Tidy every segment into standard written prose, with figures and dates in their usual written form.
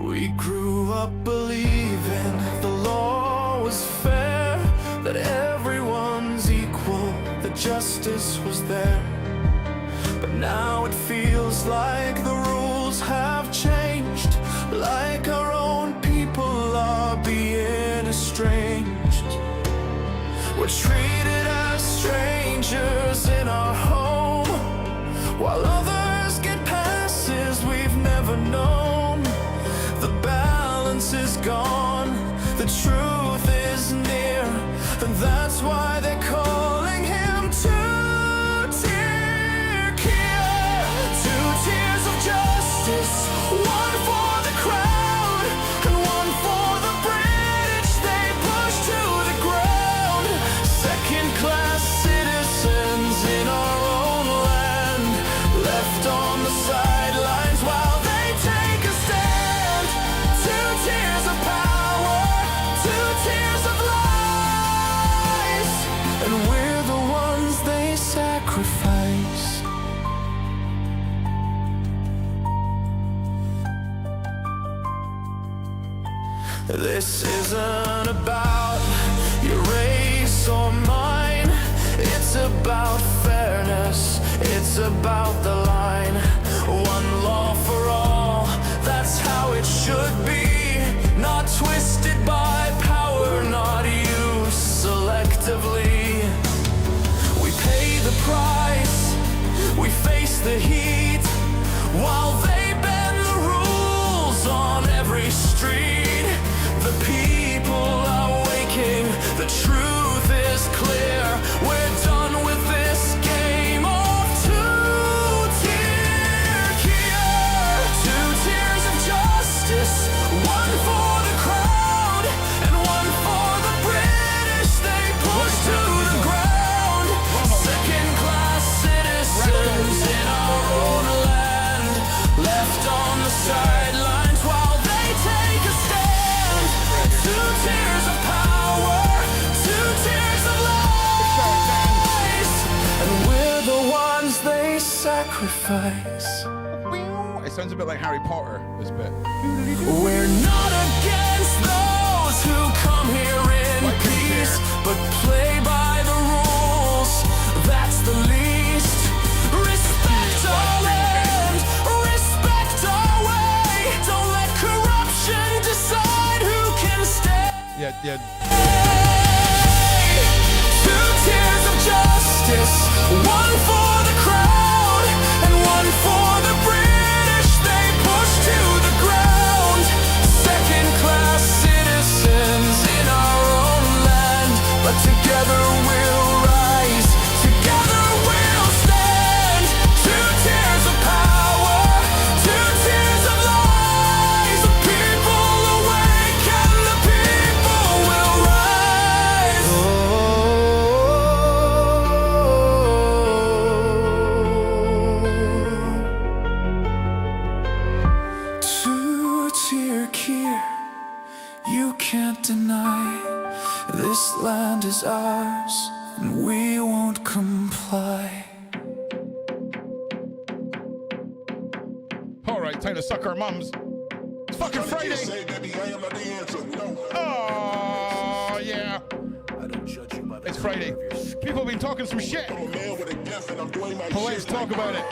We grew up believing the law was fair, that everyone's equal, that justice was there. But now it feels like the rules have changed, like our own people are being estranged. We're treated as strangers in our home, while others get passes we've never known. The balance is gone, the truth is near, and that's why they're calling him two-tier Kia. 2 tiers of justice, one for the crowd and one for the British they push to the ground. Second-class citizens in our own land, left on the sidelines while they take a stand. 2 tiers of power, 2 tiers of lies, and we're the ones they sacrifice. This isn't about your race or mine, it's about fairness, it's about the line. One law for all, that's how it should be, not twisted by power, not used selectively. We pay the price, we face the heat, while they bend the rules on every street. The people are waking, the truth is clear. We're done with this game of two-tier Kia. 2 tiers of justice, one for the crowd and one for the British they push to the ground. Second-class citizens in our own land, left on the sidelines while they take a stand. 2 tiers of power, 2 tiers of lies, and we're the ones they sacrifice. It sounds a bit like Harry Potter, this bit. We're not against those who come here in peace, but play by the rules, that's the least. Respect our land, respect our way, don't let corruption decide who can stay. Yeah. 2 tiers of justice, one for the crowd and one for the British they push to the ground. Second-class citizens in our own land, but together we'll rise, together we'll stand. 2 tiers of power, 2 tiers of lies. The people awake and the people will rise. Two-tier Kia, you can't deny this land is ours and we won't comply. All right, time to suck our mums. It's fucking Friday. Oh, yeah. It's Friday. People have been talking some shit. Well, let's talk about it.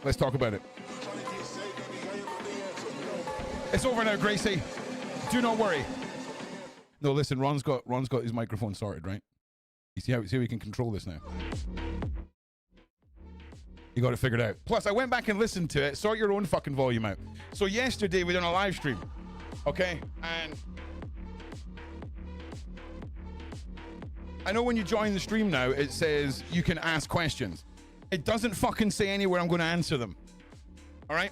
Let's talk about it. It's over now, Gracie. Do not worry. No, listen, Ron's got his microphone sorted, right? You see how we can control this now. You got it figured out. Plus, I went back and listened to it. Sort your own fucking volume out. So yesterday we done a live stream, okay? And I know when you join the stream now, it says you can ask questions. It doesn't fucking say anywhere I'm going to answer them. All right?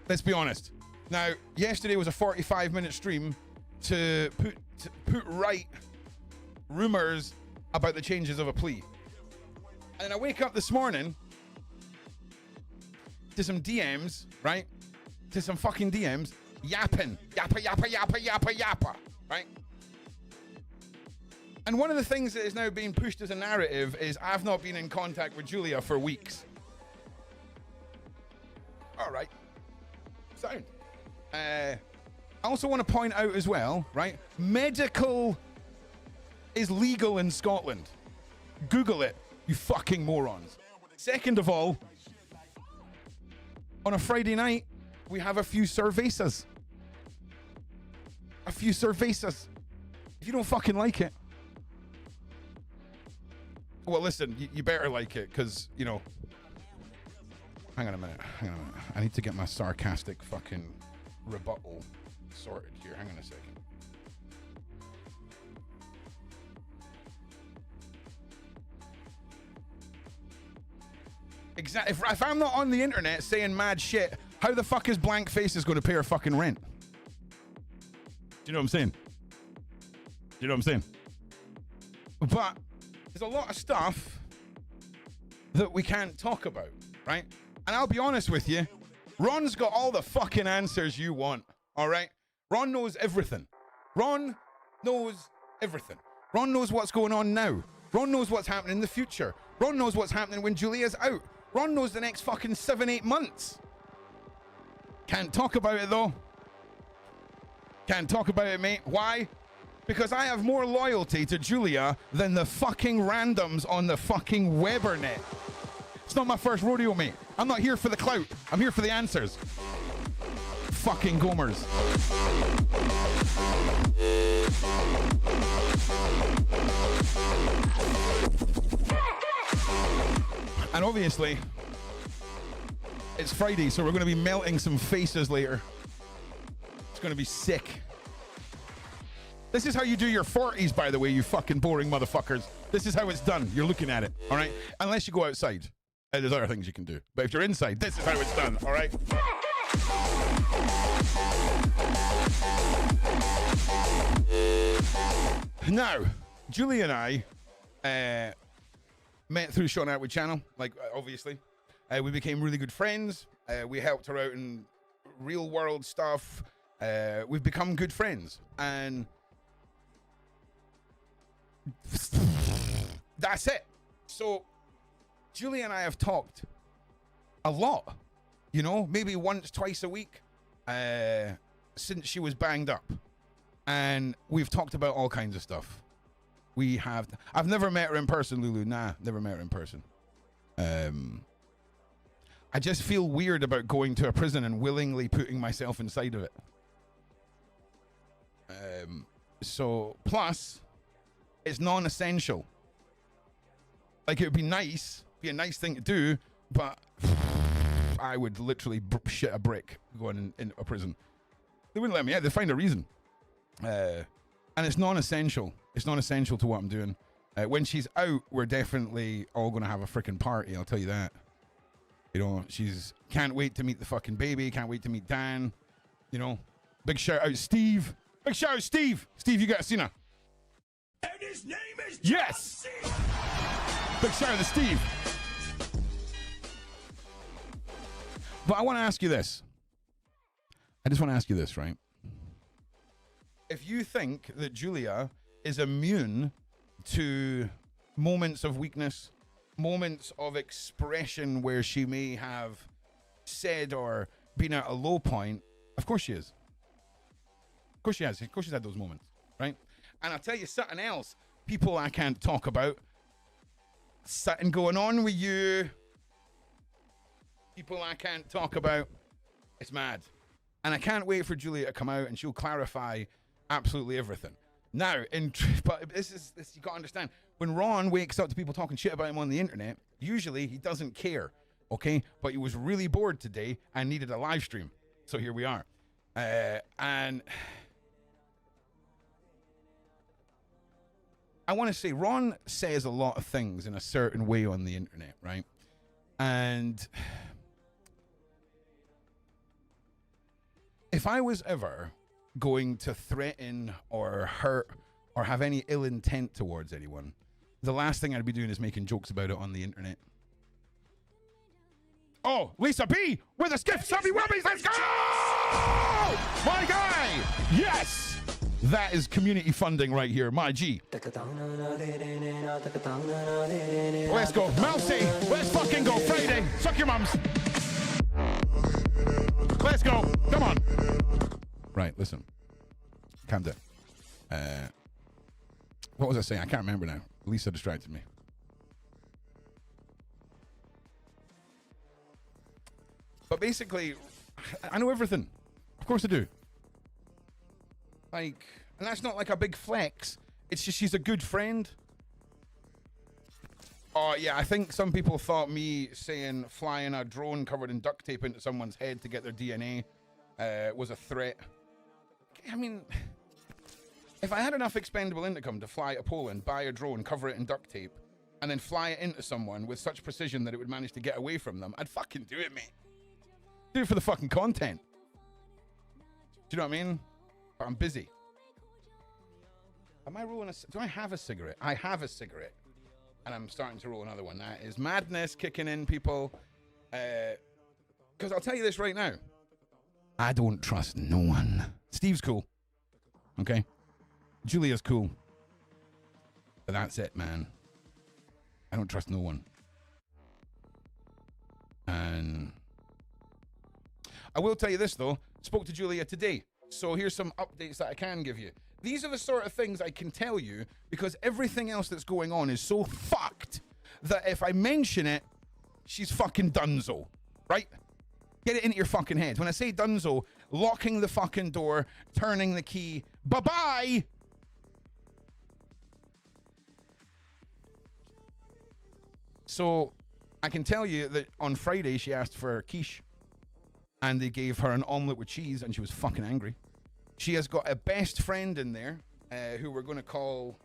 Let's be honest. Now, yesterday was a 45-minute stream to put right rumors about the changes of a plea. And then I wake up this morning to some DMs, right? To some fucking DMs, yapping. Yappa, right? And one of the things that is now being pushed as a narrative is I've not been in contact with Julia for weeks. also want to point out as well, right? Medical is legal in Scotland. Google it, you fucking morons. Second of all, on a Friday night, we have a few cervezas. A few cervezas. If you don't fucking like it, well, listen, you better like it, because, you know... Hang on a minute. I need to get my sarcastic fucking rebuttal sorted here. Hang on a second. Exactly. If I'm not on the internet saying mad shit, how the fuck is Blank Faces going to pay her fucking rent? Do you know what I'm saying? You know what I'm saying? But there's a lot of stuff that we can't talk about, right? And I'll be honest with you, Ron's got all the fucking answers you want, all right? Ron knows everything. Ron knows everything. Ron knows what's going on now. Ron knows what's happening in the future. Ron knows what's happening when Julia's out. Ron knows the next fucking 7-8 months. Can't talk about it though. Can't talk about it, mate. Why? Because I have more loyalty to Julia than the fucking randoms on the fucking Webernet. It's not my first rodeo, mate. I'm not here for the clout. I'm here for the answers. Fucking Gomers. And obviously, it's Friday, so we're going to be melting some faces later. It's going to be sick. This is how you do your 40s, by the way, you fucking boring motherfuckers. This is how it's done. You're looking at it, all right? Unless you go outside. There's other things you can do. But if you're inside, this is how it's done, all right? Now, Julie and I met through Sean Atwood channel, like, obviously. We became really good friends. We helped her out in real world stuff. We've become good friends. And that's it. So Julie and I have talked a lot, you know, maybe once, twice a week, since she was banged up. And we've talked about all kinds of stuff. I've never met her in person, Lulu. Nah, never met her in person. I just feel weird about going to a prison and willingly putting myself inside of it. So, plus, it's non-essential. Like, it would be nice, be a nice thing to do, but I would literally shit a brick going in a prison. They wouldn't let me out. They'd find a reason. And it's non-essential. It's non-essential to what I'm doing. When she's out, we're definitely all going to have a freaking party, I'll tell you that. You know, she's can't wait to meet the fucking baby, can't wait to meet Dan. You know, big shout out Steve. Big shout out Steve. Steve, you got Cena. And his name is yes. Big shout out to Steve. But I want to ask you this. I just want to ask you this, right? If you think that Julia is immune to moments of weakness, moments of expression where she may have said or been at a low point, of course she is. Of course she has. Of course she's had those moments, right? And I'll tell you something else. People I can't talk about. Something going on with you. People I can't talk about. It's mad. And I can't wait for Julia to come out and she'll clarify absolutely everything. Now, but this you gotta understand. When Ron wakes up to people talking shit about him on the internet, usually he doesn't care, okay? But he was really bored today and needed a live stream. So here we are. And I want to say Ron says a lot of things in a certain way on the internet, right? And if I was ever going to threaten or hurt or have any ill intent towards anyone, the last thing I'd be doing is making jokes about it on the internet. Oh, Lisa B with a skiff, Subby Wubbies, let's go! My guy! Yes! That is community funding right here, my G. Let's go. Mousy, let's fucking go. Friday, suck your mums. Let's go. Come on. Right, listen. calm down. What was I saying? I can't remember now. Lisa distracted me. But basically, I know everything. Of course I do. Like, and that's not like a big flex. It's just she's a good friend. Oh, yeah, I think some people thought me saying flying a drone covered in duct tape into someone's head to get their DNA was a threat. I mean, if I had enough expendable income to fly to Poland, buy a drone, cover it in duct tape, and then fly it into someone with such precision that it would manage to get away from them, I'd fucking do it, mate. Do it for the fucking content. Do you know what I mean? But I'm busy. Am I rolling a... Do I have a cigarette? I have a cigarette. And I'm starting to roll another one. That is madness kicking in, people. Because I'll tell you this right now. I don't trust no one. Steve's cool. Okay? Julia's cool. But that's it, man. I don't trust no one. And... I will tell you this, though. Spoke to Julia today. So here's some updates that I can give you. These are the sort of things I can tell you because everything else that's going on is so fucked that if I mention it, she's fucking donezo. Right? Get it into your fucking head. When I say donezo, locking the fucking door, turning the key, bye-bye! So I can tell you that on Friday she asked for quiche. And they gave her an omelette with cheese, and she was fucking angry. She has got a best friend in there, who we're going to call...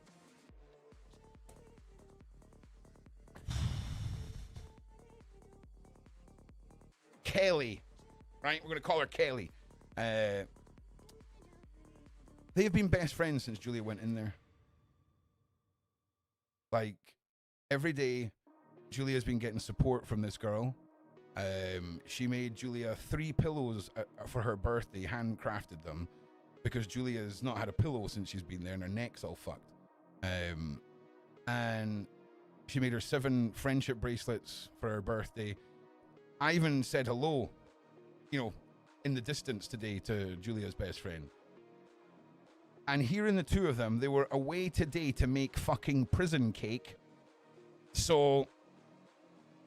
Kelly. Right? We're going to call her Kelly. They've been best friends since Julia went in there. Like, every day, Julia's been getting support from this girl. She made Julia 3 pillows for her birthday, handcrafted them, because Julia's not had a pillow since she's been there and her neck's all fucked. And she made her 7 friendship bracelets for her birthday. I even said hello, you know, in the distance today to Julia's best friend. And hearing the two of them, they were away today to make fucking prison cake. So...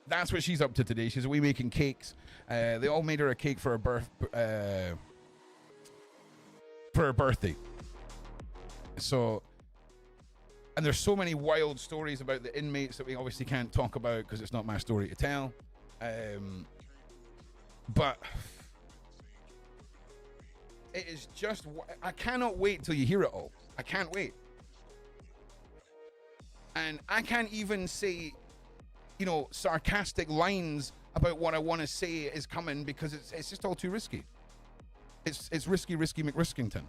that's what she's up to today. She's away making cakes. They all made her a cake for her birthday. So, and there's so many wild stories about the inmates that we obviously can't talk about because it's not my story to tell. But it is just, I cannot wait till you hear it all. I can't wait. And I can't even say, you know, sarcastic lines about what I want to say is coming because it's just all too risky. It's risky McRiskington.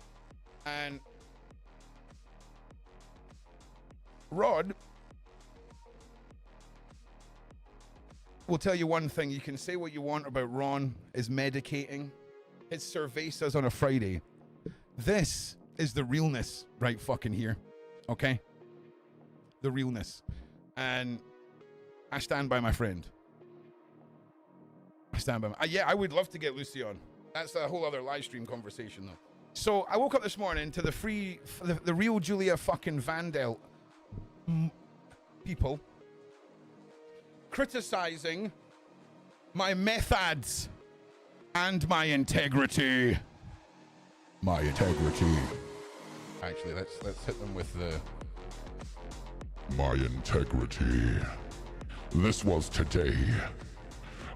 And Rod will tell you one thing. You can say what you want about Ron is medicating. His survey says on a Friday, this is the realness right fucking here. Okay? The realness. And I stand by my friend. I stand by my... yeah, I would love to get Lucy on. That's a whole other live stream conversation, though. So I woke up this morning to the real Julia fucking Vandel people criticizing my methods and my integrity. My integrity. Actually, let's hit them with the... My integrity. This was today.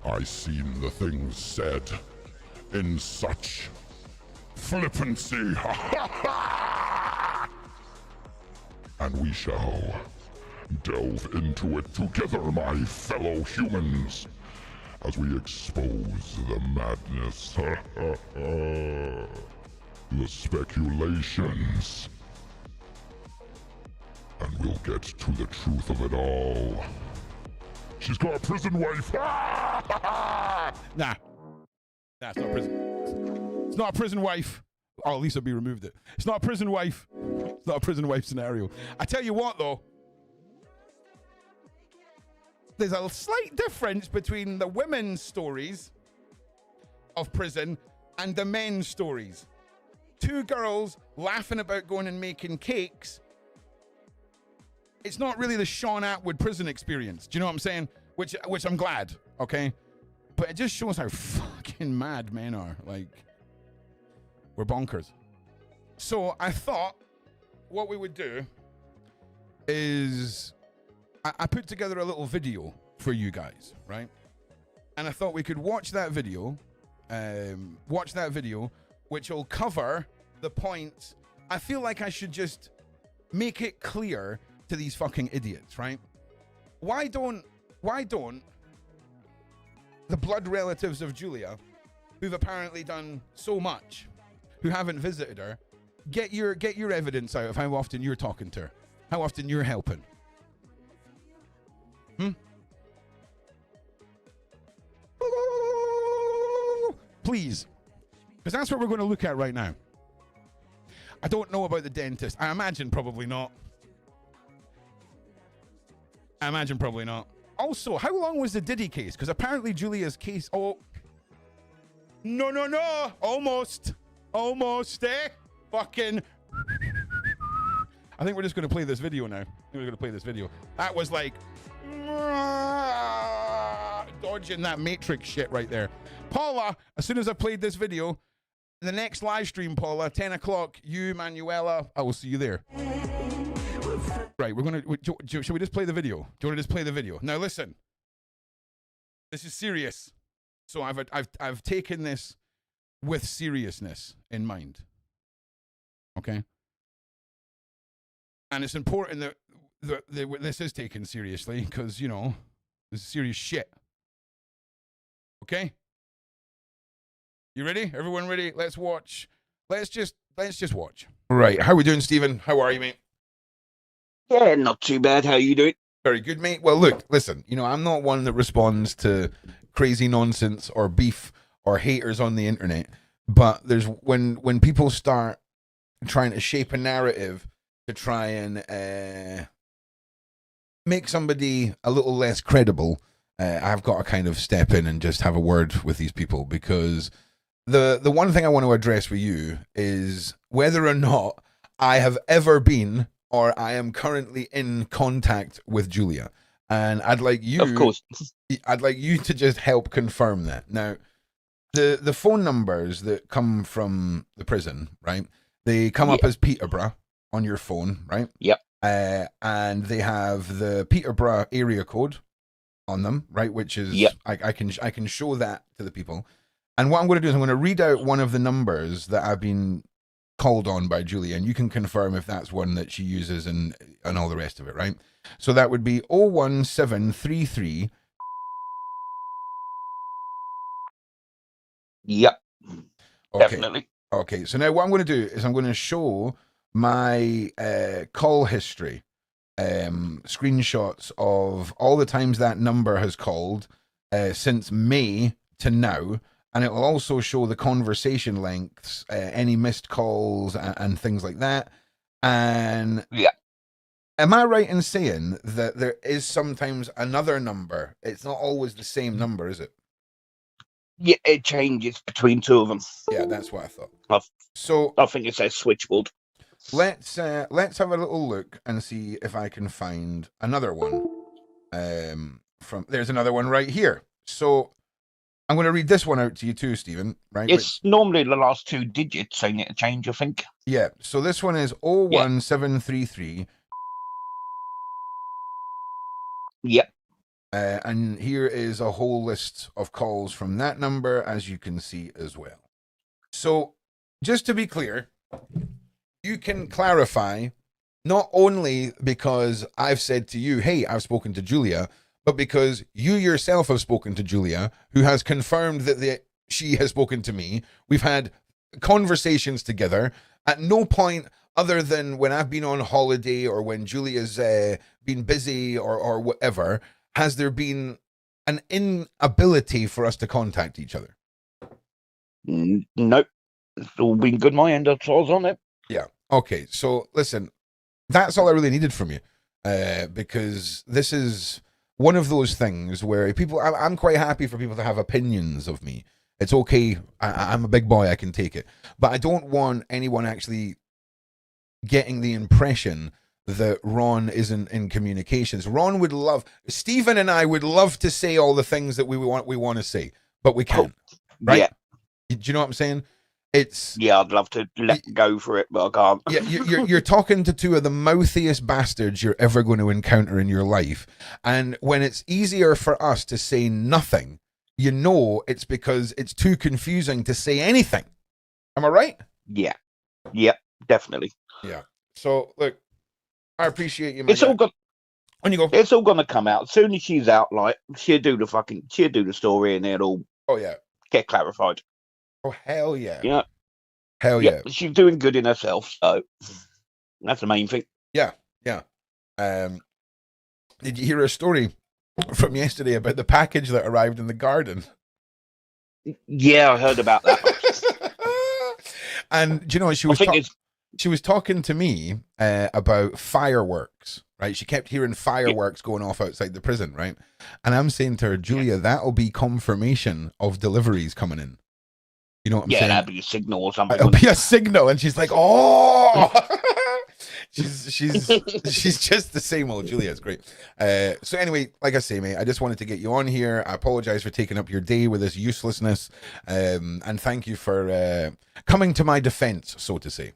I seen the things said in such flippancy. And we shall delve into it together, my fellow humans, as we expose the madness, the speculations, and we'll get to the truth of it all. She's got a prison wife. Nah, it's not prison. It's not a prison wife. Oh, at least be removed it. It's not a prison wife. It's not a prison wife scenario. I tell you what, though. There's a slight difference between the women's stories of prison and the men's stories. two girls laughing about going and making cakes. It's not really the Sean Atwood prison experience. Do you know what I'm saying? Which I'm glad, okay? But it just shows how fucking mad men are. Like, we're bonkers. So I thought what we would do is I put together a little video for you guys, right? And I thought we could watch that video, which will cover the points. I feel like I should just make it clear to these fucking idiots, right? Why don't the blood relatives of Julia, who've apparently done so much, who haven't visited her, get your evidence out of how often you're talking to her, how often you're helping? Please, because that's what we're going to look at right now. I don't know about the dentist. I imagine probably not. Also, how long was the Diddy case? Because apparently Julia's case... Oh. No. Almost, eh? Fucking... I think we're just going to play this video now. That was like... dodging that Matrix shit right there. Paula, as soon as I played this video, the next live stream, Paula, 10 o'clock, you, Manuela, I will see you there. Right, we're going to... Shall we just play the video? Do you want to just play the video? Now, listen. This is serious. So I've taken this with seriousness in mind. Okay? And it's important that this is taken seriously because, you know, this is serious shit. Okay? You ready? Everyone ready? Let's watch. Let's just watch. Right. How we doing, Stephen? How are you, mate? Yeah, not too bad. How you doing? Very good, mate. Well, look, listen, you know, I'm not one that responds to crazy nonsense or beef or haters on the internet, but there's when people start trying to shape a narrative to try and make somebody a little less credible, I've got to kind of step in and just have a word with these people, because the one thing I want to address with you is whether or not I have ever been or I am currently in contact with Julia. And I'd like you, of course, I'd like you to just help confirm that. Now, the phone numbers that come from the prison, right? They come up as Peterborough on your phone, right? Yep. And they have the Peterborough area code on them, right? Which is, I can show that to the people. And what I'm going to do is I'm going to read out one of the numbers that I've been called on by Julia, and you can confirm if that's one that she uses and all the rest of it, right? So that would be 01733. Yep. Okay. Definitely. Okay, so now what I'm going to do is I'm going to show my call history, screenshots of all the times that number has called since May to now. And it will also show the conversation lengths, any missed calls and things like that. And am I right in saying that there is sometimes another number? It's not always the same number, is it? Yeah, it changes between two of them. Yeah, that's what I thought. So I think it's a switchboard. Let's have a little look and see if I can find another one. There's another one right here. So I'm going to read this one out to you too, Stephen, right? It's normally the last two digits, ain't it? A change, I think. Yeah, so this one is 01733. Yep. And here is a whole list of calls from that number, as you can see as well. So just to be clear, you can clarify, not only because I've said to you, hey, I've spoken to Julia, but because you yourself have spoken to Julia, who has confirmed that she has spoken to me. We've had conversations together. At no point other than when I've been on holiday or when Julia's been busy or whatever, has there been an inability for us to contact each other. Nope. It's all been good my end. That's all I was on it. Yeah. Okay. So listen, that's all I really needed from you, because this is one of those things where I'm quite happy for people to have opinions of me, It's okay. I'm a big boy. I can take it. But I don't want anyone actually getting the impression that Ron isn't in communications. Ron would love, Stephen and I would love to say all the things that we want to say, but we can't. Right? Yeah. Do you know what I'm saying? It's I'd love to let go for it, but I can't. Yeah, you're talking to two of the mouthiest bastards you're ever going to encounter in your life, and when it's easier for us to say nothing, you know it's because it's too confusing to say anything. Am I right? Yeah. Yep. Definitely. Yeah. So look, I appreciate you. It's all got. On you go. It's all gonna come out as soon as she's out. Like she'll do the story, and it'll Oh yeah. get clarified. Oh hell yeah. Yeah. Hell yeah. She's doing good in herself, so that's the main thing. Yeah. Yeah. Did you hear a story from yesterday about the package that arrived in the garden? Yeah, I heard about that. And do you know she was talking to me about fireworks, right? She kept hearing fireworks going off outside the prison, right? And I'm saying to her, Julia, that'll be confirmation of deliveries coming in. You know what I'm saying? Yeah, that'd be a signal or something. It'll be a signal, and she's like, "Oh." she's just the same old Julia. It's great. So anyway, like I say, mate, I just wanted to get you on here. I apologize for taking up your day with this uselessness, and thank you for coming to my defense, so to say.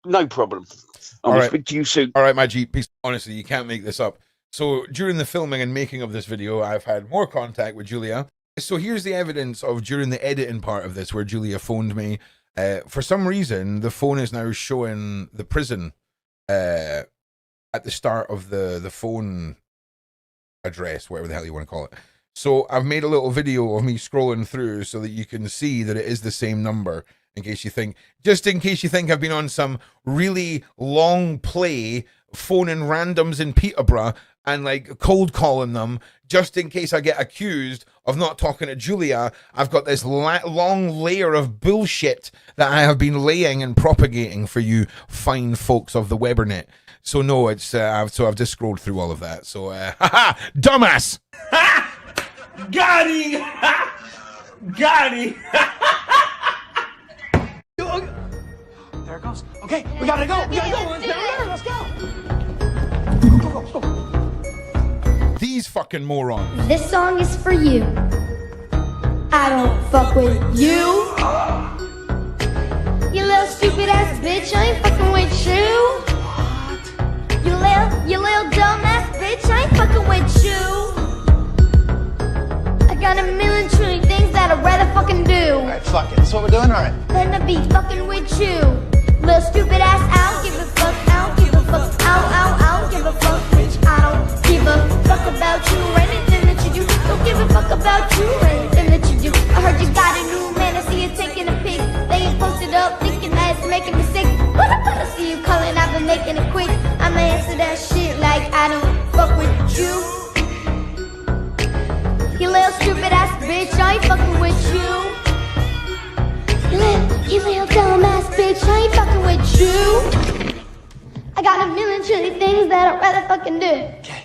No problem. I'll speak to you soon. All right, my G. Peace. Honestly, you can't make this up. So during the filming and making of this video, I've had more contact with Julia. So here's the evidence of during the editing part of this where Julia phoned me. For some reason, the phone is now showing the prison at the start of the phone address, whatever the hell you want to call it. So I've made a little video of me scrolling through so that you can see that it is the same number. In case you think I've been on some really long play phoning randoms in Peterborough and like cold calling them just in case I get accused of not talking to Julia. I've got this long layer of bullshit that I have been laying and propagating for you fine folks of the Webernet. So no, it's I've just scrolled through all of that. So haha, dumbass. Got him. Got him. There it goes. Okay, we gotta go. We gotta go. Let's go. Go. These fucking morons. This song is for you. I don't fuck with you. You little stupid ass bitch, I ain't fucking with you. You little dumb ass bitch, I ain't fucking with you. I got a million trillion things that I'd rather fucking do. Alright, fuck it. That's what we're doing? Alright. Than to be fucking with you. Little stupid ass, I don't give a fuck, I don't give a fuck, I don't give a fuck, bitch. I don't give a fuck about you or anything that you do. Don't give a fuck about you or anything that you do. I heard you got a new man, I see you taking a pic. They ain't posted up, thinking that it's making me sick. But I see you calling, I've been making it quick. I'ma answer that shit like I don't fuck with you. You little stupid ass bitch, I ain't fucking with you. You little dumb ass bitch, I ain't fucking with you. I got a million trillion things that I'd rather fucking do. Okay.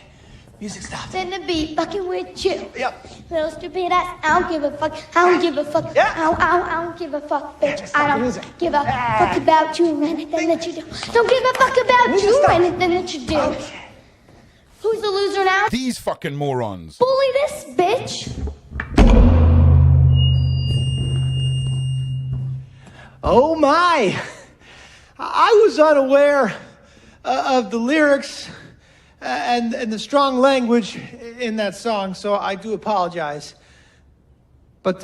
Music stopped. Than to be fucking with you. Yep. Little stupid ass, I don't give a fuck. I don't give a fuck. Yeah. I don't give a fuck, bitch. Yeah, stop I the don't music. give a fuck about you or anything that you do. Don't give a fuck about Music you or stop. anything that you do. Okay. Who's the loser now? These fucking morons. Bully this bitch. Oh my! I was unaware of the lyrics and the strong language in that song, so I do apologize. But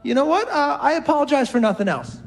you know what? I apologize for nothing else.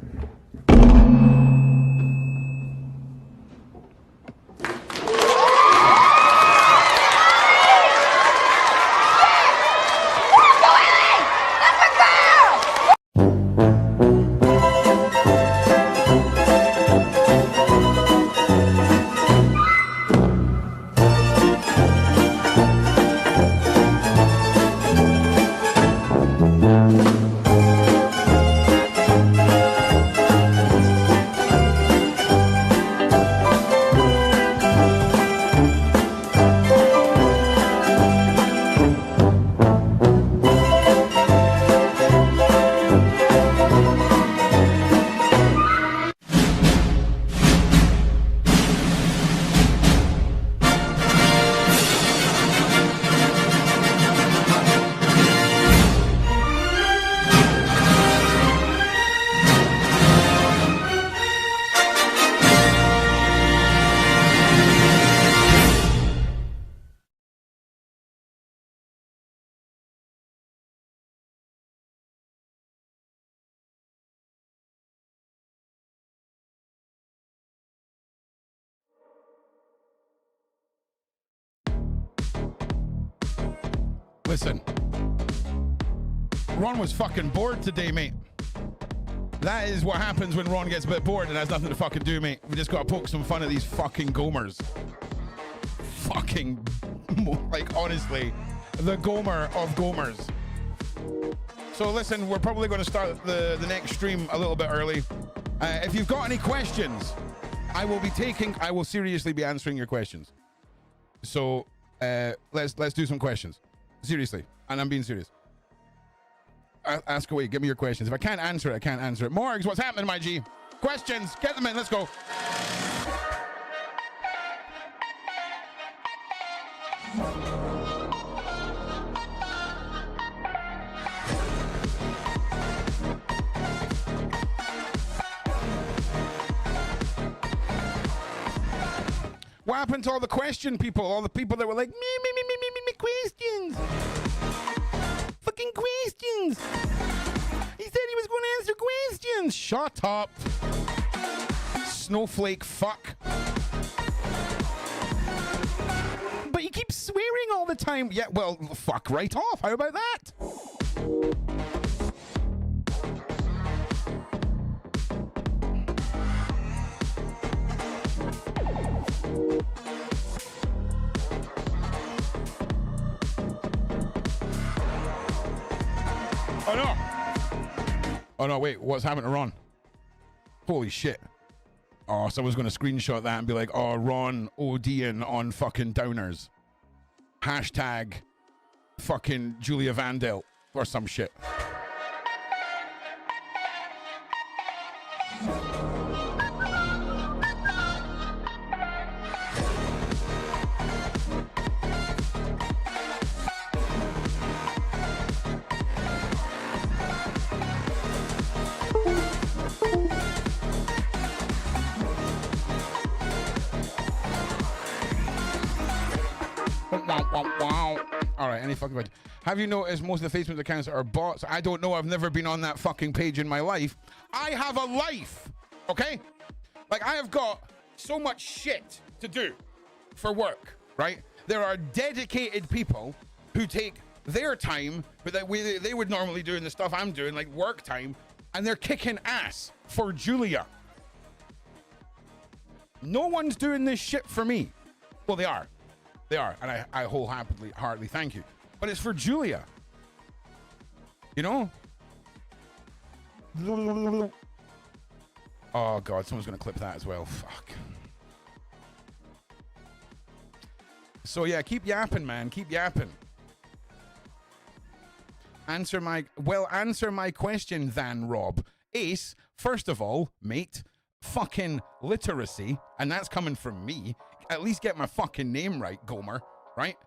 Listen. Ron was fucking bored today, mate. That is what happens when Ron gets a bit bored and has nothing to fucking do, mate. We just gotta poke some fun at these fucking Gomers. Fucking, like, honestly, the Gomer of Gomers. So listen, we're probably going to start the next stream a little bit early. If you've got any questions, I will seriously be answering your questions. So let's do some questions. Seriously, and I'm being serious. Ask away, give me your questions. If I can't answer it, I can't answer it. Morgs, what's happening, my G? Questions, get them in, let's go. What happened to all the question people? All the people that were like, me, questions. Fucking questions. He said he was going to answer questions. Shut up. Snowflake fuck. But he keeps swearing all the time. Yeah, well, fuck right off. How about that? Oh no! Oh no, wait, what's happened to Ron? Holy shit. Oh, someone's gonna screenshot that and be like, oh, Ron ODing on fucking downers. Hashtag fucking Julia Vandale or some shit. All right, any fucking question. Have you noticed most of the Facebook accounts are bots? I don't know. I've never been on that fucking page in my life. I have a life, okay? Like, I have got so much shit to do for work, right? There are dedicated people who take their time, but that they would normally do in the stuff I'm doing, like work time, and they're kicking ass for Julia. No one's doing this shit for me. Well, they are. They are, and I wholeheartedly thank you. But it's for Julia. You know? Oh, God, someone's going to clip that as well. Fuck. So, yeah, keep yapping, man. Keep yapping. Answer my question, then, Rob. Ace, first of all, mate, fucking literacy, and that's coming from me. At least get my fucking name right, Gomer, right?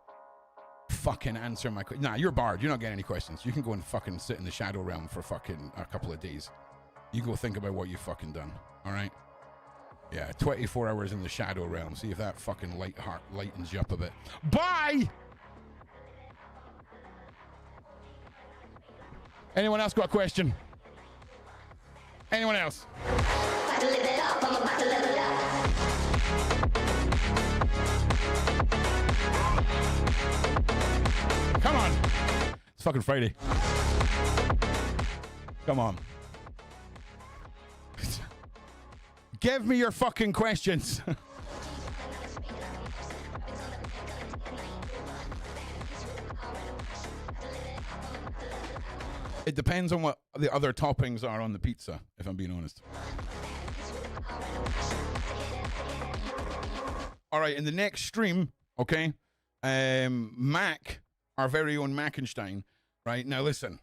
Fucking answer my question. Nah, you're barred. You're not getting any questions. You can go and fucking sit in the shadow realm for fucking a couple of days. You go think about what you've fucking done, all right? Yeah, 24 hours in the shadow realm. See if that fucking lightens you up a bit. Bye! Anyone else got a question? Anyone else? About to live it up, I'm about to level up. Come on. It's fucking Friday. Come on. Give me your fucking questions. It depends on what the other toppings are on the pizza, if I'm being honest. All right, in the next stream, okay, Mac, our very own Mackenstein, right? Now listen,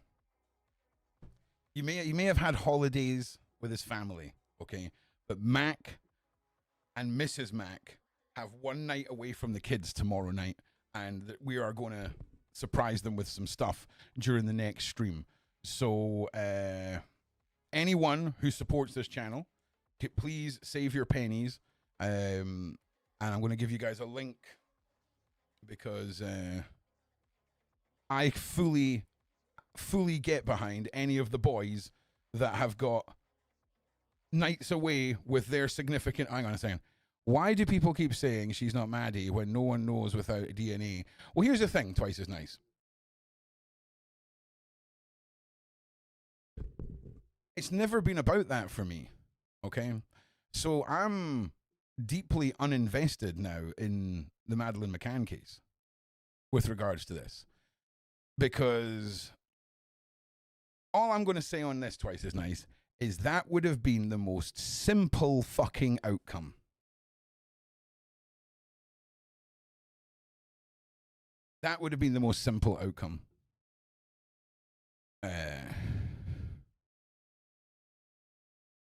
you may have had holidays with his family, okay, but Mac and Mrs. Mac have one night away from the kids tomorrow night, and we are going to surprise them with some stuff during the next stream. So anyone who supports this channel, please save your pennies, and I'm going to give you guys a link because I fully get behind any of the boys that have got nights away with their significant... Hang on a second. Why do people keep saying she's not Maddie when no one knows without DNA? Well, here's the thing, Twice as Nice. It's never been about that for me. Okay. So I'm deeply uninvested now in the Madeleine McCann case with regards to this. Because all I'm going to say on this, Twice as Nice, is that would have been the most simple fucking outcome. That would have been the most simple outcome.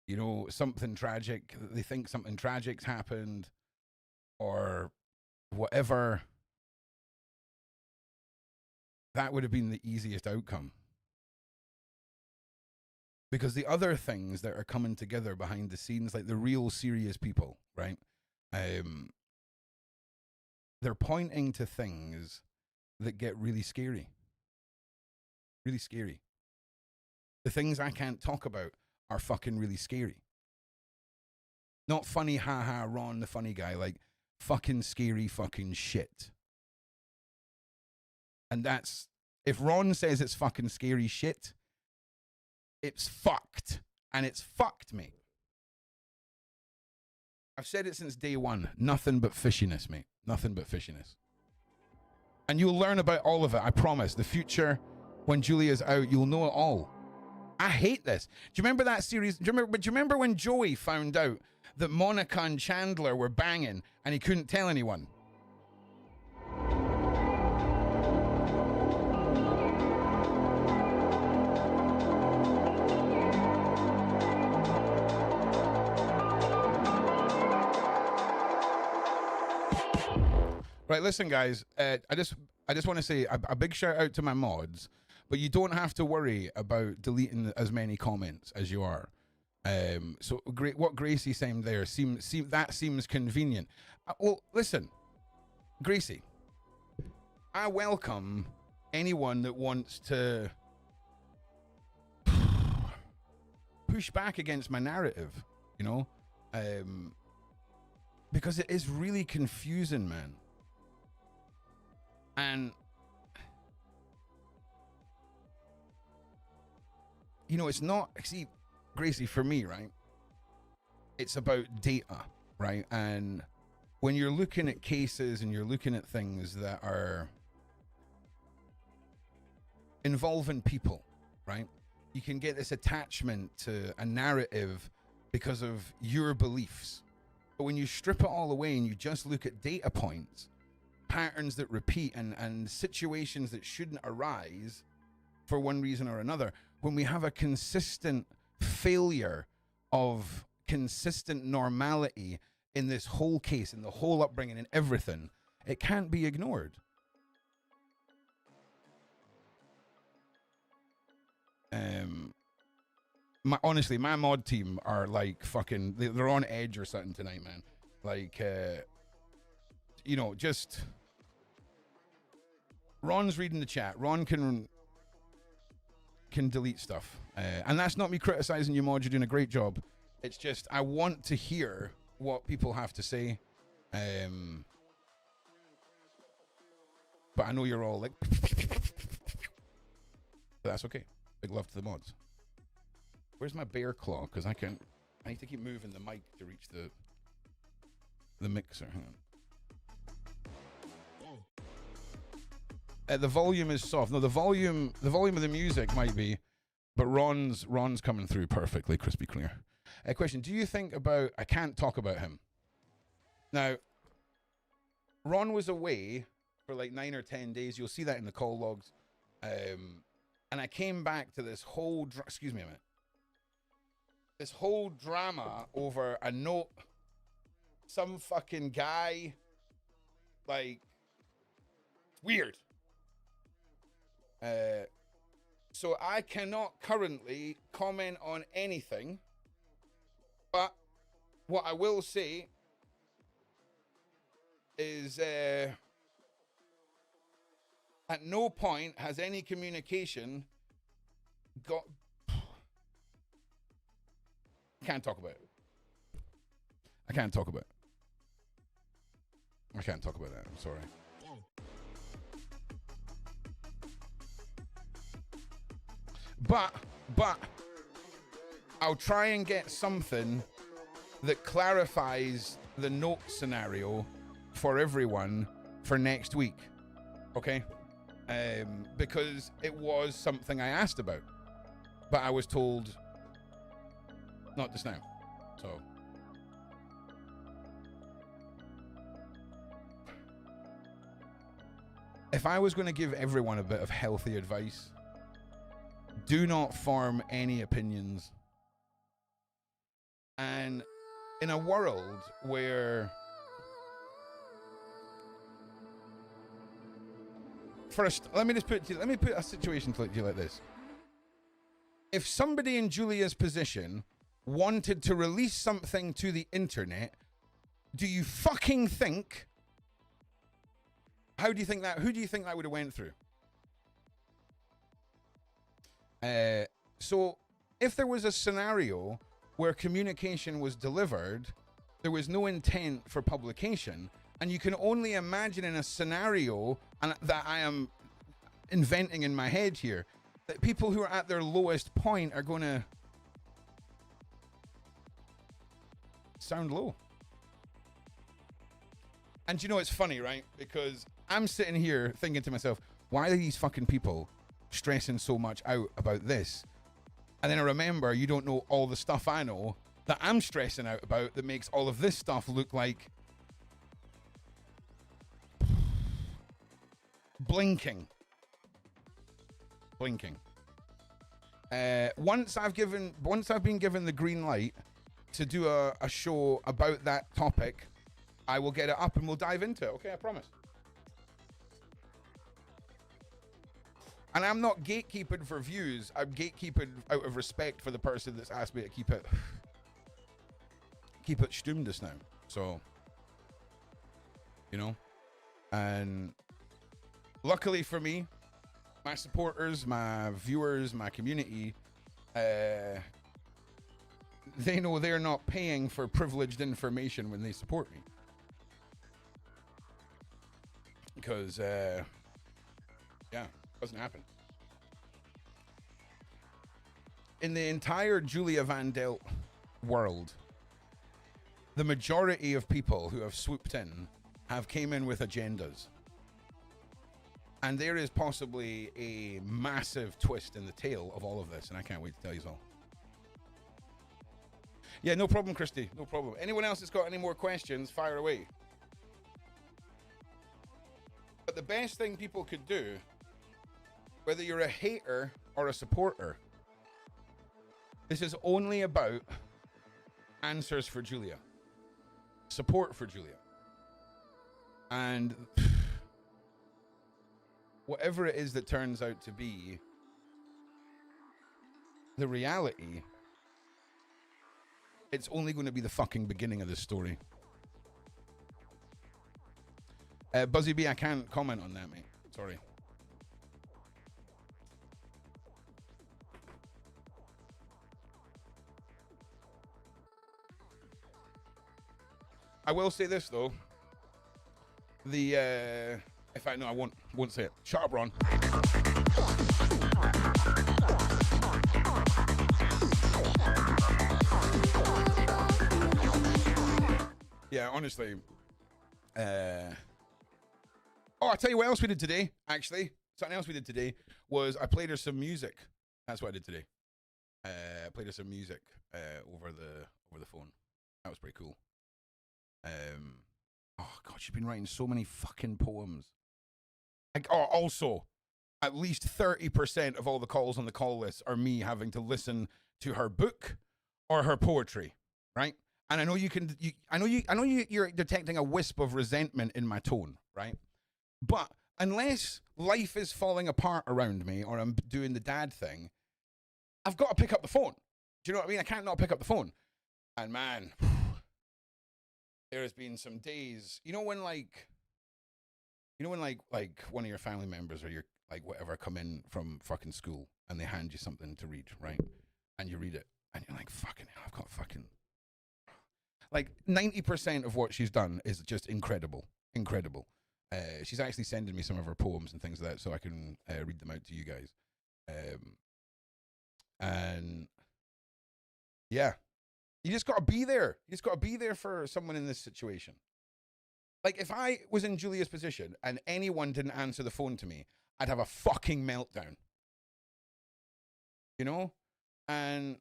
You know, something tragic. They think something tragic's happened or whatever. That would have been the easiest outcome. Because the other things that are coming together behind the scenes, like the real serious people, right? They're pointing to things that get really scary. Really scary. The things I can't talk about are fucking really scary. Not funny, haha, Ron, the funny guy, like fucking scary fucking shit. And that's, if Ron says it's fucking scary shit, it's fucked. And it's fucked, mate. I've said it since day one. Nothing but fishiness, mate. Nothing but fishiness. And you'll learn about all of it, I promise. The future, when Julia's out, you'll know it all. I hate this. Do you remember that series? Do you remember when Joey found out that Monica and Chandler were banging and he couldn't tell anyone? Right, listen, guys. I just want to say a big shout out to my mods, but you don't have to worry about deleting as many comments as you are. So great. What Gracie saying there seems convenient. Well, listen, Gracie, I welcome anyone that wants to push back against my narrative. You know, because it is really confusing, man. And, you know, it's not, see, Gracie, for me, right, it's about data, right? And when you're looking at cases and you're looking at things that are involving people, right, you can get this attachment to a narrative because of your beliefs. But when you strip it all away and you just look at data points, patterns that repeat and situations that shouldn't arise for one reason or another, when we have a consistent failure of consistent normality in this whole case, in the whole upbringing and everything, it can't be ignored. Honestly, my mod team are like fucking, they're on edge or something tonight, man. Like, you know, just... Ron's reading the chat. Ron can delete stuff. And that's not me criticizing you, Mod. You're doing a great job. It's just, I want to hear what people have to say. But I know you're all like... But that's okay. Big love to the mods. Where's my bear claw? Because I need to keep moving the mic to reach the mixer. Hang on. The volume is soft. No, the volume of the music might be, but Ron's coming through perfectly, crispy clear. Question: do you think about? I can't talk about him. Now, Ron was away for like 9 or 10 days. You'll see that in the call logs. And I came back to this whole. Excuse me a minute. This whole drama over a note. Some fucking guy. Like, weird. So I cannot currently comment on anything, but what I will say is at no point has any communication got... I can't talk about it. I can't talk about it. I can't talk about that. I'm sorry. But I'll try and get something that clarifies the note scenario for everyone for next week, okay? Because it was something I asked about, but I was told not just now. So if I was going to give everyone a bit of healthy advice, do not form any opinions. And in a world where first, let me put a situation to you like this. If somebody in Julia's position wanted to release something to the internet, do you fucking think, who do you think that would have went through? So if there was a scenario where communication was delivered, there was no intent for publication, and you can only imagine in a scenario and that I am inventing in my head here, that people who are at their lowest point are going to sound low. And you know, it's funny, right? Because I'm sitting here thinking to myself, why are these fucking people stressing so much out about this? And then I remember, you don't know all the stuff I know that I'm stressing out about that makes all of this stuff look like blinking. Once I've been given the green light to do a show about that topic, I will get it up and we'll dive into it. Okay, I promise. And I'm not gatekeeping for views. I'm gatekeeping out of respect for the person that's asked me to keep it stummed just now. So, you know, and luckily for me, my supporters, my viewers, my community, they know they're not paying for privileged information when they support me. Because, yeah, doesn't happen. In the entire Julia Vandelt world, the majority of people who have swooped in have came in with agendas. And there is possibly a massive twist in the tail of all of this, and I can't wait to tell you all. Yeah, no problem, Christy. No problem. Anyone else that's got any more questions, fire away. But the best thing people could do, whether you're a hater or a supporter, this is only about answers for Julia, support for Julia. And whatever it is that turns out to be the reality, it's only going to be the fucking beginning of this story. Buzzy B, I can't comment on that, mate. Sorry. I will say this though. In fact, no, I won't say it. Shut up, Ron. Yeah, honestly. Oh, I'll tell you what else we did today, actually. Something else we did today was I played her some music. That's what I did today. I played her some music over the phone. That was pretty cool. Oh, God, she's been writing so many fucking poems. Also, at least 30% of all the calls on the call list are me having to listen to her book or her poetry, right? And I know you're detecting a wisp of resentment in my tone, right? But unless life is falling apart around me or I'm doing the dad thing, I've got to pick up the phone. Do you know what I mean? I can't not pick up the phone. And man, there has been some days, when one of your family members or your like whatever come in from fucking school and they hand you something to read, right? And you read it and you're like, fucking hell, I've got fucking like 90% of what she's done is just incredible. She's actually sending me some of her poems and things like that so I can read them out to you guys. And Yeah. You just got to be there. You just got to be there for someone in this situation. Like, if I was in Julia's position and anyone didn't answer the phone to me, I'd have a fucking meltdown. You know? And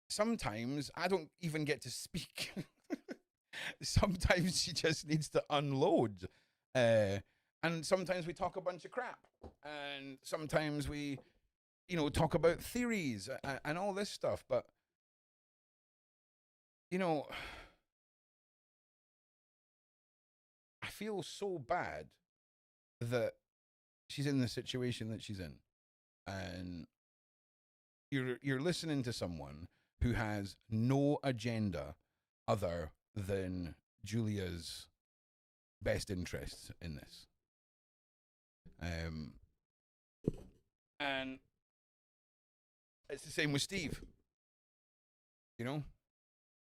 sometimes I don't even get to speak. Sometimes she just needs to unload. And sometimes we talk a bunch of crap. And sometimes we, you know, talk about theories and all this stuff. But, you know, I feel so bad that she's in the situation that she's in. And you're listening to someone who has no agenda other than Julia's best interests in this. And it's the same with Steve, you know?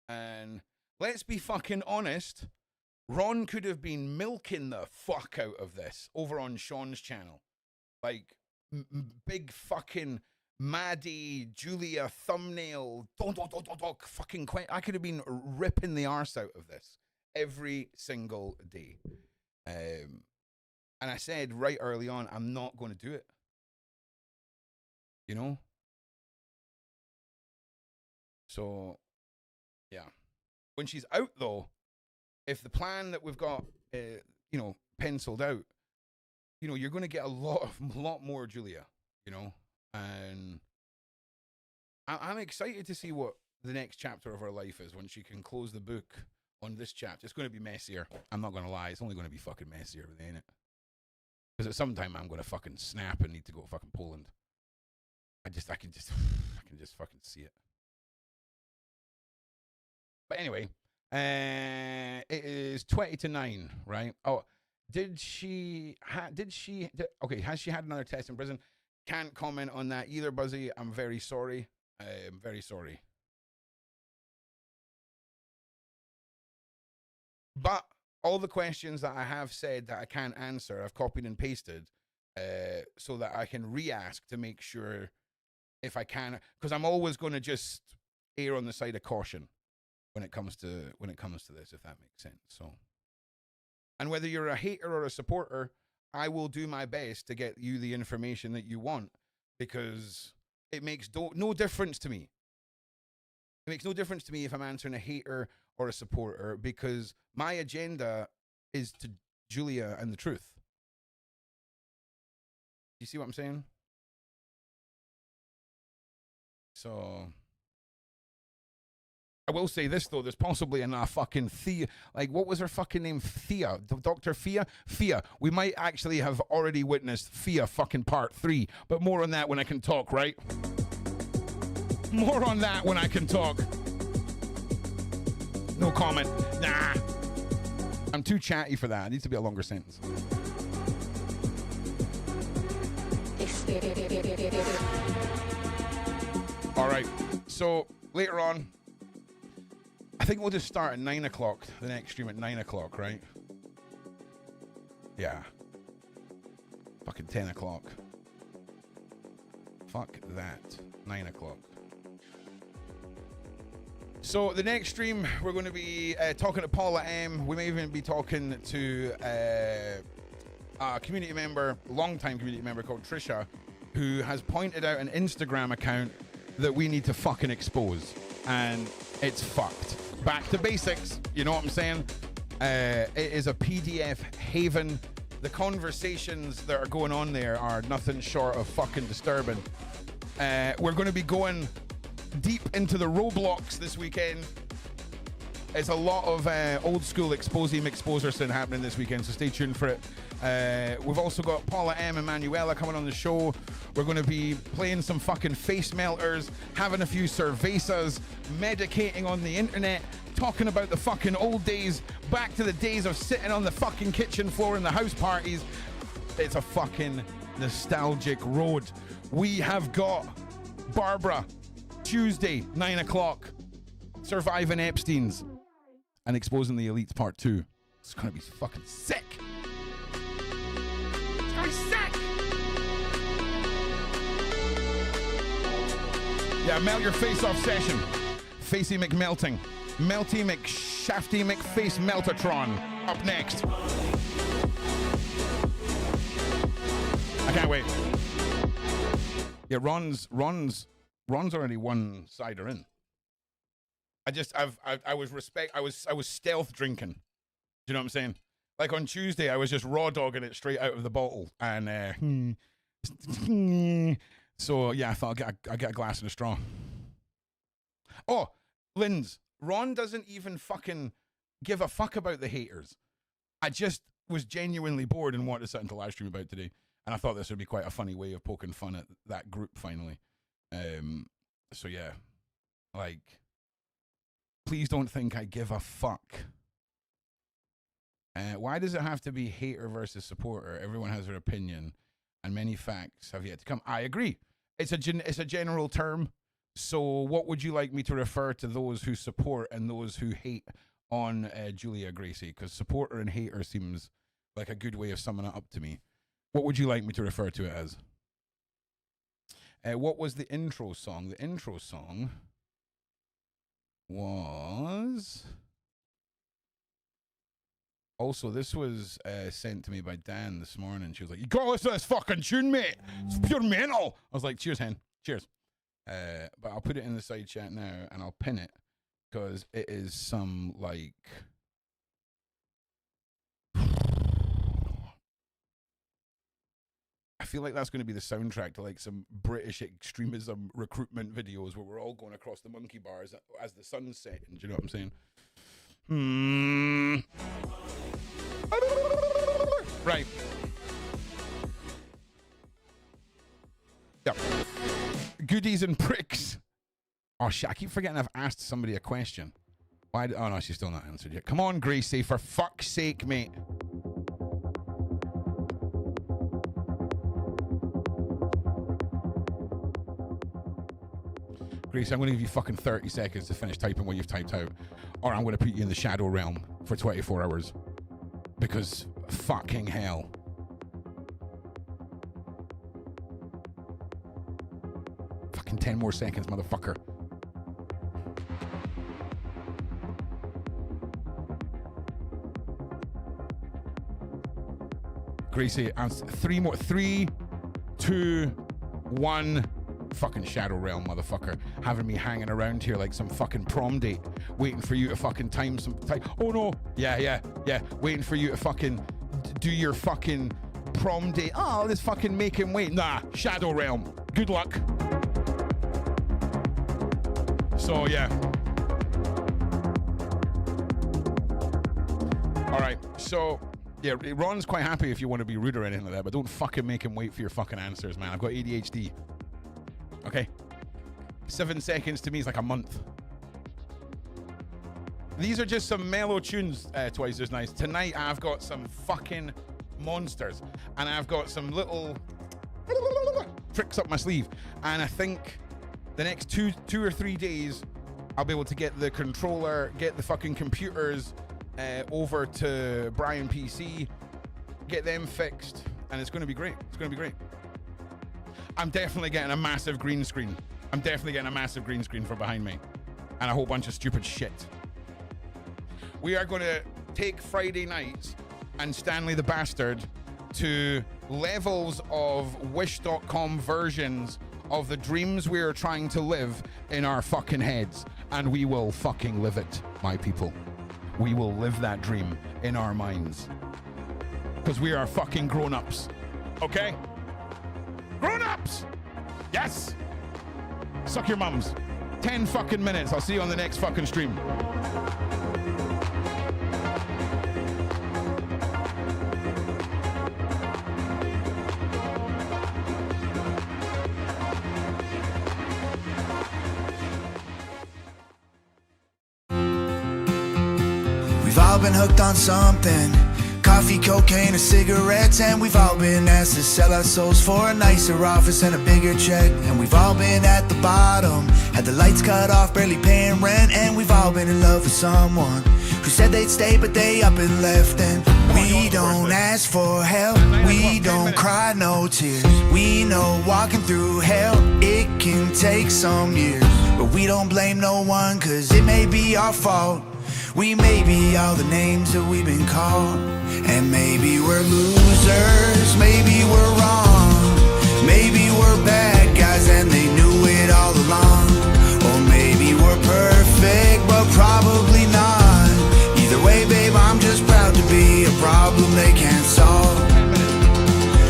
And let's be fucking honest, Ron could have been milking the fuck out of this over on Sean's channel. Like, big fucking Maddie, Julia thumbnail, fucking I could have been ripping the arse out of this every single day. And I said right early on, I'm not going to do it. You know? So, yeah. When she's out, though, if the plan that we've got, you know, penciled out, you know, you're going to get a lot more Julia, you know? And I'm excited to see what the next chapter of her life is when she can close the book on this chapter. It's going to be messier. I'm not going to lie. It's only going to be fucking messier, ain't it? Because at some time I'm going to fucking snap and need to go to fucking Poland. I can just fucking see it. But anyway, it is 20-9, right? Oh, has she had another test in prison? Can't comment on that either, Buzzy. I'm very sorry. I'm very sorry. But all the questions that I have said that I can't answer, I've copied and pasted so that I can re-ask to make sure if I can, because I'm always going to just err on the side of caution when it comes to this, if that makes sense. So, and whether you're a hater or a supporter, I will do my best to get you the information that you want, because it makes no difference to me. It makes no difference to me if I'm answering a hater or a supporter, because my agenda is to Julia and the truth. You see what I'm saying? So, I will say this, though. There's possibly a fucking Thea. Like, what was her fucking name? Thea. Dr. Thea? Thea. We might actually have already witnessed Thea fucking part 3. But more on that when I can talk, right? More on that when I can talk. No comment. Nah. I'm too chatty for that. It needs to be a longer sentence. All right. So, later on, I think we'll just start at 9 o'clock, the next stream at 9 o'clock, right? Yeah. Fucking 10 o'clock. Fuck that. 9 o'clock. So the next stream, we're going to be talking to Paula M. We may even be talking to a community member, long-time community member called Trisha, who has pointed out an Instagram account that we need to fucking expose. And it's fucked. Back to basics, you know what I'm saying? It is a PDF haven. The conversations that are going on there are nothing short of fucking disturbing. We're going to be going deep into the Roblox this weekend. It's a lot of old school exposerson happening this weekend, so stay tuned for it. We've also got Paula M and Manuela coming on the show. We're going to be playing some fucking face melters, having a few cervezas, medicating on the internet, talking about the fucking old days, back to the days of sitting on the fucking kitchen floor in the house parties. It's a fucking nostalgic road. We have got Barbara, Tuesday, 9 o'clock, Surviving Epstein's and Exposing the Elites Part 2. It's going to be fucking sick. It's going to be sick. Yeah, melt your face off session. Facey McMelting. Melty McShafty McFace Meltatron. Up next. I can't wait. Yeah, Ron's already one cider in. I was stealth drinking. Do you know what I'm saying? Like on Tuesday, I was just raw dogging it straight out of the bottle, and so yeah, I thought I'd get a glass and a straw. Oh, Linz, Ron doesn't even fucking give a fuck about the haters. I just was genuinely bored and wanted to sit into live stream about today, and I thought this would be quite a funny way of poking fun at that group finally. So yeah, like, please don't think I give a fuck. Why does it have to be hater versus supporter? Everyone has their opinion, and many facts have yet to come. I agree. It's a general term. So what would you like me to refer to those who support and those who hate on Julia Gracie? Because supporter and hater seems like a good way of summing it up to me. What would you like me to refer to it as? What was the intro song? The intro song was... Also, this was sent to me by Dan this morning. She was like, you gotta listen to this fucking tune, mate. It's pure mental. I was like, cheers, hen. Cheers. But I'll put it in the side chat now, and I'll pin it, because it is some, like... I feel like that's going to be the soundtrack to, like, some British extremism recruitment videos where we're all going across the monkey bars as the sun's setting. Do you know what I'm saying? Right. Yep. Goodies and pricks. Oh shit, I keep forgetting I've asked somebody a question. Why? Oh no, she's still not answered yet. Come on, Gracie, for fuck's sake, mate. Gracie, I'm going to give you fucking 30 seconds to finish typing what you've typed out, or I'm going to put you in the shadow realm for 24 hours. Because fucking hell. Fucking 10 more seconds, motherfucker. Gracie, 3 more. 3, 2, 1. Fucking shadow realm, motherfucker, having me hanging around here like some fucking prom date, waiting for you to fucking time. Oh no, yeah, waiting for you to fucking do your fucking prom date. Oh, let's fucking make him wait. Nah, shadow realm. Good luck. So yeah. All right. So yeah, Ron's quite happy if you want to be rude or anything like that, but don't fucking make him wait for your fucking answers, man. I've got ADHD. Okay, 7 seconds to me is like a month. These are just some mellow tunes, Twice as Nice. Tonight I've got some fucking monsters, and I've got some little tricks up my sleeve. And I think the next two or 3 days, I'll be able to get the controller, get the fucking computers over to Brian PC, get them fixed, and it's going to be great. It's going to be great. I'm definitely getting a massive green screen. I'm definitely getting a massive green screen for behind me. And a whole bunch of stupid shit. We are going to take Friday nights and Stanley the Bastard to levels of Wish.com versions of the dreams we are trying to live in our fucking heads. And we will fucking live it, my people. We will live that dream in our minds. Because we are fucking grown-ups. Okay? Grown-ups! Yes! Suck your mums. 10 fucking minutes. I'll see you on the next fucking stream. We've all been hooked on something. Coffee, cocaine, or cigarettes. And we've all been asked to sell our souls for a nicer office and a bigger check. And we've all been at the bottom, had the lights cut off, barely paying rent. And we've all been in love with someone who said they'd stay but they up and left. And we don't ask for help, we don't cry no tears. We know walking through hell, it can take some years. But we don't blame no one, cause it may be our fault. We may be all the names that we've been called. And maybe we're losers, maybe we're wrong. Maybe we're bad guys and they knew it all along. Or maybe we're perfect, but probably not. Either way, babe, I'm just proud to be a problem they can't solve.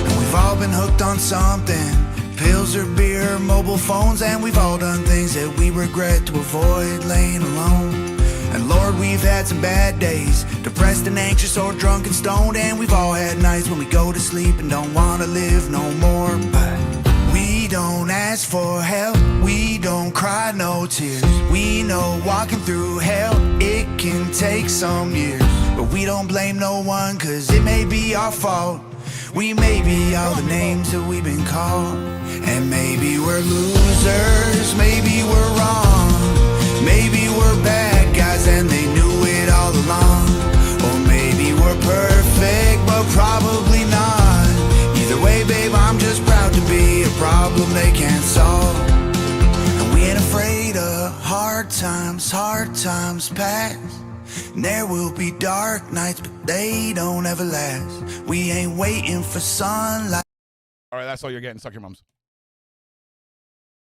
And we've all been hooked on something. Pills or beer, mobile phones, and we've all done things that we regret to avoid laying alone. And Lord, we've had some bad days, depressed and anxious or drunk and stoned. And we've all had nights when we go to sleep and don't want to live no more. But we don't ask for help, we don't cry no tears. We know walking through hell, it can take some years. But we don't blame no one, cause it may be our fault. We may be all the names that we've been called. And maybe we're losers, maybe we're wrong. Maybe we're bad guys and they knew it all along. Or maybe we're perfect, but probably not. Either way, babe, I'm just proud to be a problem they can't solve. And we ain't afraid of hard times pass. And there will be dark nights, but they don't ever last. We ain't waiting for sunlight. All right, that's all you're getting. Suck your mums.